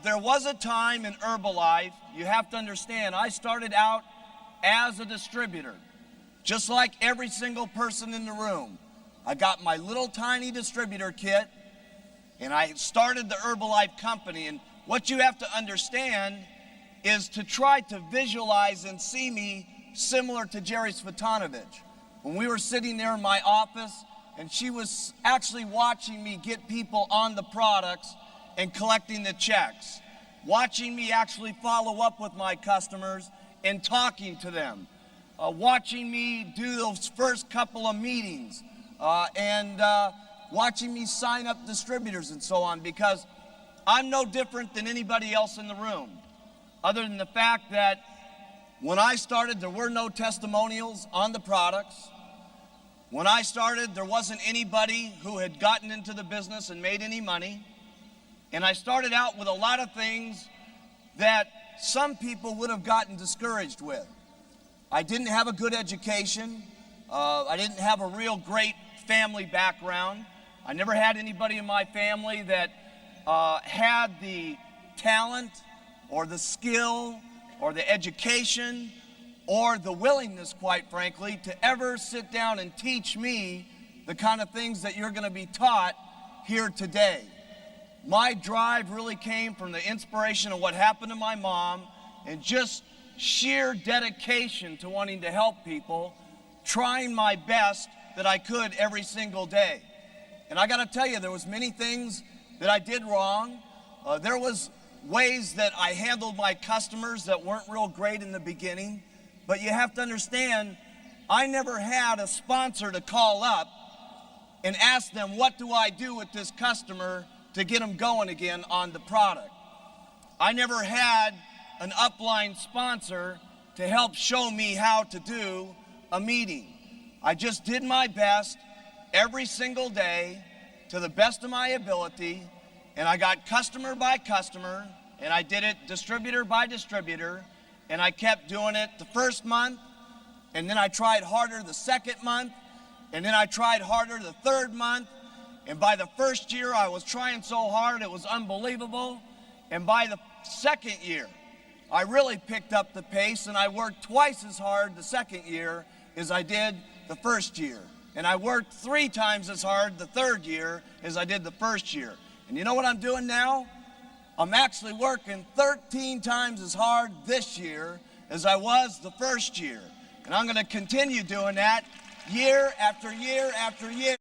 There was a time in Herbalife, you have to understand, I started out as a distributor, just like every single person in the room. I got my little tiny distributor kit, and I started the Herbalife company. And what you have to understand is to try to visualize and see me similar to Jerry Svetanovich. When we were sitting there in my office, and she was actually watching me get people on the products and collecting the checks, watching me actually follow up with my customers and talking to them, watching me do those first couple of meetings, and watching me sign up distributors and so on, because I'm no different than anybody else in the room, other than the fact that when I started, there were no testimonials on the products. When I started, there wasn't anybody who had gotten into the business and made any money. And I started out with a lot of things that some people would have gotten discouraged with. I didn't have a good education. I didn't have a real great family background. I never had anybody in my family that had the talent or the skill or the education or the willingness, quite frankly, to ever sit down and teach me the kind of things that you're going to be taught here today. My drive really came from the inspiration of what happened to my mom and just sheer dedication to wanting to help people, trying my best that I could every single day. And I got to tell you, there was many things that I did wrong. There was ways that I handled my customers that weren't real great in the beginning. But you have to understand, I never had a sponsor to call up and ask them, what do I do with this customer to get them going again on the product? I never had an upline sponsor to help show me how to do a meeting. I just did my best every single day to the best of my ability, and I got customer by customer, and I did it distributor by distributor, and I kept doing it the first month, and then I tried harder the second month, and then I tried harder the third month, and by the first year I was trying so hard it was unbelievable, and by the second year I really picked up the pace, and I worked twice as hard the second year as I did the first year, and I worked 3 times as hard the third year as I did the first year. And you know what I'm doing now? I'm actually working 13 times as hard this year as I was the first year. And I'm going to continue doing that year after year after year.